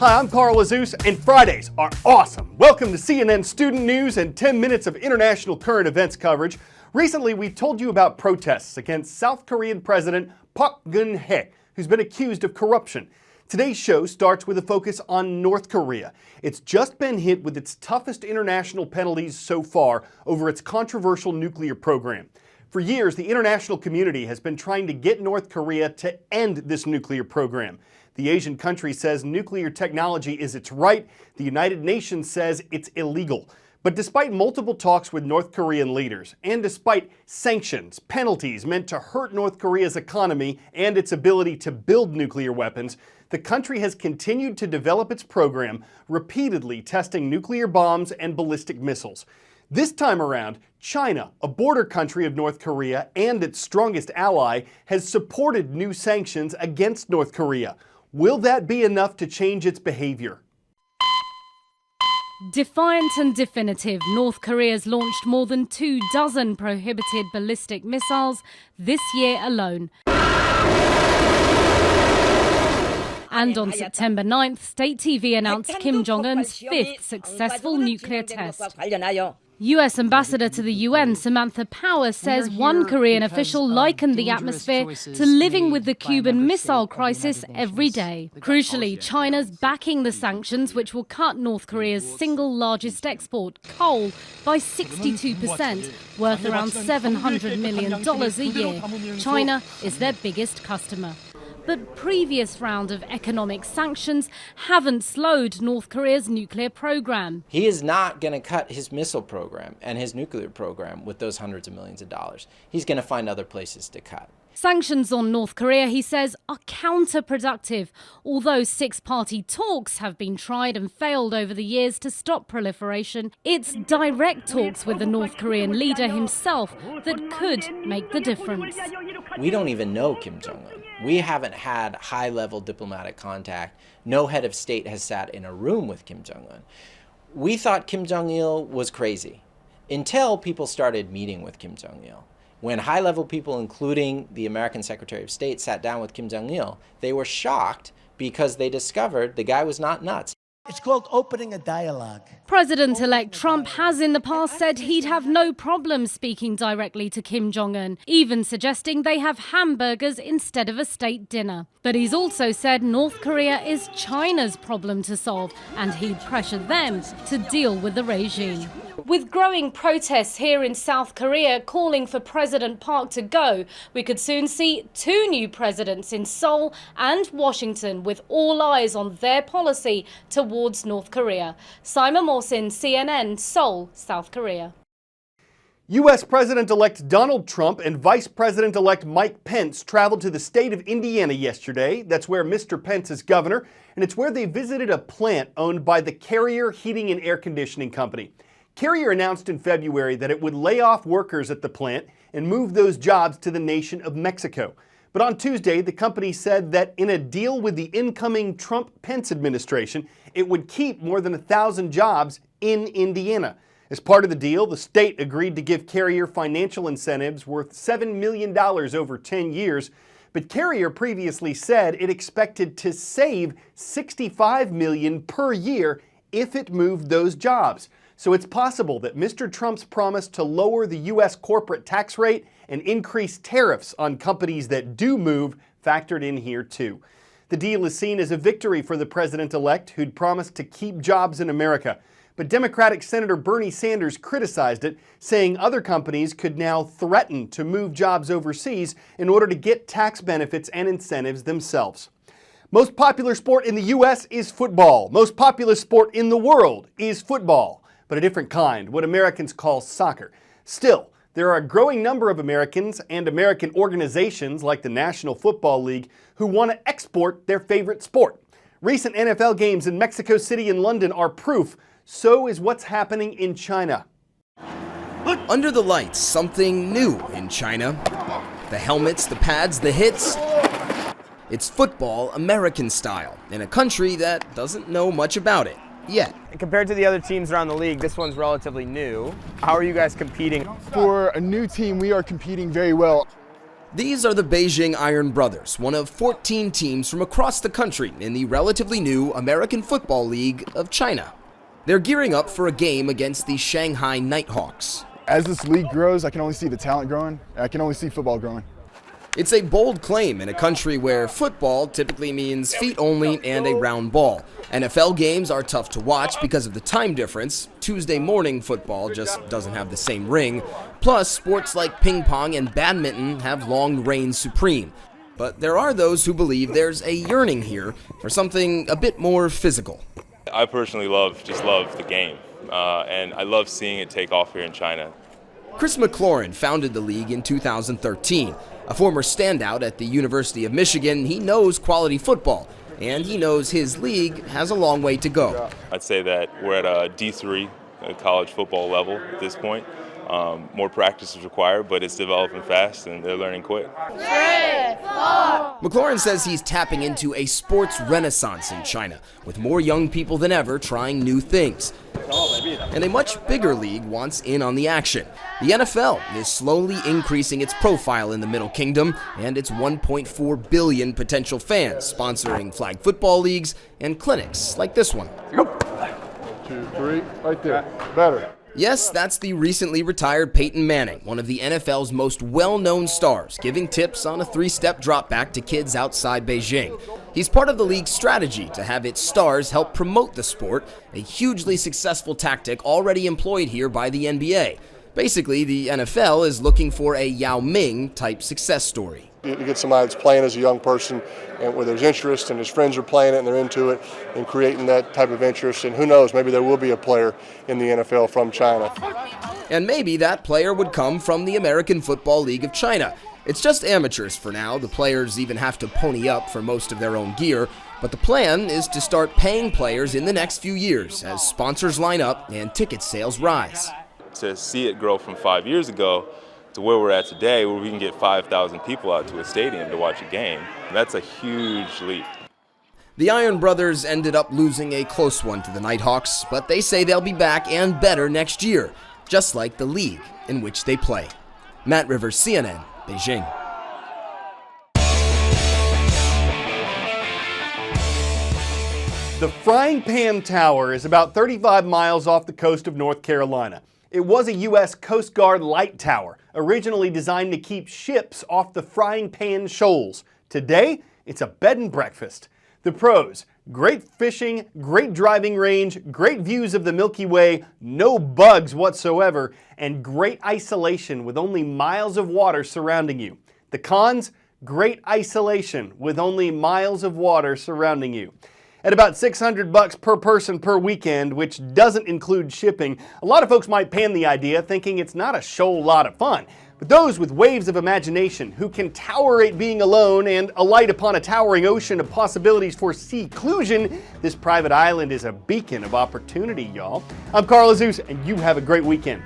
Hi, I'm Carl Azus, and Fridays are awesome. Welcome to CNN Student News and 10 minutes of international current events coverage. Recently, we told you about protests against South Korean President Park Geun-hye, who's been accused of corruption. Today's show starts with a focus on North Korea. It's just been hit with its toughest international penalties so far over its controversial nuclear program. For years, the international community has been trying to get North Korea to end this nuclear program. The Asian country says nuclear technology is its right. The United Nations says it's illegal. But despite multiple talks with North Korean leaders, and despite sanctions, penalties meant to hurt North Korea's economy and its ability to build nuclear weapons, the country has continued to develop its program, repeatedly testing nuclear bombs and ballistic missiles. This time around, China, a border country of North Korea and its strongest ally, has supported new sanctions against North Korea. Will that be enough to change its behavior? Defiant and definitive, North Korea's launched more than 24 prohibited ballistic missiles this year alone. And on September 9th, state TV announced Kim Jong-un's fifth successful nuclear test. US Ambassador to the UN Samantha Power says one Korean official likened the atmosphere to living with the Cuban Missile Crisis every day. Crucially, China's backing the sanctions, which will cut North Korea's single largest export, coal, by 62%, worth around $700 million a year. China is their biggest customer. But previous round of economic sanctions haven't slowed North Korea's nuclear program. He is not going to cut his missile program and his nuclear program with those hundreds of millions of dollars. He's going to find other places to cut. Sanctions on North Korea, he says, are counterproductive. Although six-party talks have been tried and failed over the years to stop proliferation, it's direct talks with the North Korean leader himself that could make the difference. We don't even know Kim Jong-un. We haven't had high-level diplomatic contact. No head of state has sat in a room with Kim Jong-un. We thought Kim Jong-il was crazy until people started meeting with Kim Jong-il. When high-level people, including the American Secretary of State, sat down with Kim Jong-il, they were shocked because they discovered the guy was not nuts. It's called opening a dialogue. President-elect Trump has in the past said he'd have no problem speaking directly to Kim Jong-un, even suggesting they have hamburgers instead of a state dinner. But he's also said North Korea is China's problem to solve, and he'd pressure them to deal with the regime. With growing protests here in South Korea calling for President Park to go, we could soon see two new presidents in Seoul and Washington, with all eyes on their policy towards North Korea. Simon Mawson, CNN, Seoul, South Korea. U.S. President-elect Donald Trump and Vice President-elect Mike Pence traveled to the state of Indiana yesterday. That's where Mr. Pence is governor, and it's where they visited a plant owned by the Carrier Heating and Air Conditioning Company. Carrier announced in February that it would lay off workers at the plant and move those jobs to the nation of Mexico. But on Tuesday, the company said that in a deal with the incoming Trump-Pence administration, it would keep more than 1,000 jobs in Indiana. As part of the deal, the state agreed to give Carrier financial incentives worth $7 million over 10 years. But Carrier previously said it expected to save $65 million per year if it moved those jobs. So it's possible that Mr. Trump's promise to lower the U.S. corporate tax rate and increase tariffs on companies that do move factored in here too. The deal is seen as a victory for the president-elect, who'd promised to keep jobs in America. But Democratic Senator Bernie Sanders criticized it, saying other companies could now threaten to move jobs overseas in order to get tax benefits and incentives themselves. Most popular sport in the U.S. is football. Most popular sport in the world is football, but a different kind, what Americans call soccer. Still, there are a growing number of Americans and American organizations like the National Football League who want to export their favorite sport. Recent NFL games in Mexico City and London are proof. So is what's happening in China. Under the lights, something new in China. The helmets, the pads, the hits. It's football American style in a country that doesn't know much about it yet. Compared to the other teams around the league, this one's relatively new. How are you guys competing? For a new team, we are competing very well. These are the Beijing Iron Brothers, one of 14 teams from across the country in the relatively new American Football League of China. They're gearing up for a game against the Shanghai Nighthawks. As this league grows, I can only see the talent growing. I can only see football growing. It's a bold claim in a country where football typically means feet only and a round ball. NFL games are tough to watch because of the time difference. Tuesday morning football just doesn't have the same ring. Plus, sports like ping pong and badminton have long reigned supreme. But there are those who believe there's a yearning here for something a bit more physical. I personally love the game, and I love seeing it take off here in China. Chris McLaurin founded the league in 2013. A former standout at the University of Michigan, he knows quality football, and he knows his league has a long way to go. I'd say that we're at a D3 college football level at this point. More practice is required, but it's developing fast and they're learning quick. McLaurin says he's tapping into a sports renaissance in China, with more young people than ever trying new things. And a much bigger league wants in on the action. The NFL is slowly increasing its profile in the Middle Kingdom and its 1.4 billion potential fans, sponsoring flag football leagues and clinics like this one. 2, 3, right there. Better. Yes, that's the recently retired Peyton Manning, one of the NFL's most well-known stars, giving tips on a 3-step drop back to kids outside Beijing. He's part of the league's strategy to have its stars help promote the sport, a hugely successful tactic already employed here by the NBA. Basically, the NFL is looking for a Yao Ming-type success story. You get somebody that's playing as a young person and where there's interest and his friends are playing it and they're into it and creating that type of interest, and who knows, maybe there will be a player in the NFL from China. And maybe that player would come from the American Football League of China. It's just amateurs for now. The players even have to pony up for most of their own gear, but the plan is to start paying players in the next few years as sponsors line up and ticket sales rise. To see it grow from 5 years ago to where we're at today, where we can get 5,000 people out to a stadium to watch a game, that's a huge leap. The Iron Brothers ended up losing a close one to the Nighthawks, but they say they'll be back and better next year, just like the league in which they play. Matt Rivers, CNN, Beijing. The Frying Pan Tower is about 35 miles off the coast of North Carolina. It was a U.S. Coast Guard light tower, originally designed to keep ships off the Frying Pan Shoals. Today, it's a bed and breakfast. The pros: great fishing, great driving range, great views of the Milky Way, no bugs whatsoever, and great isolation with only miles of water surrounding you. The cons: great isolation with only miles of water surrounding you. At about $600 per person per weekend, which doesn't include shipping, a lot of folks might pan the idea thinking it's not a shoal lot of fun. But those with waves of imagination who can tolerate being alone and alight upon a towering ocean of possibilities for seclusion, this private island is a beacon of opportunity, y'all. I'm Carl Azus, and you have a great weekend.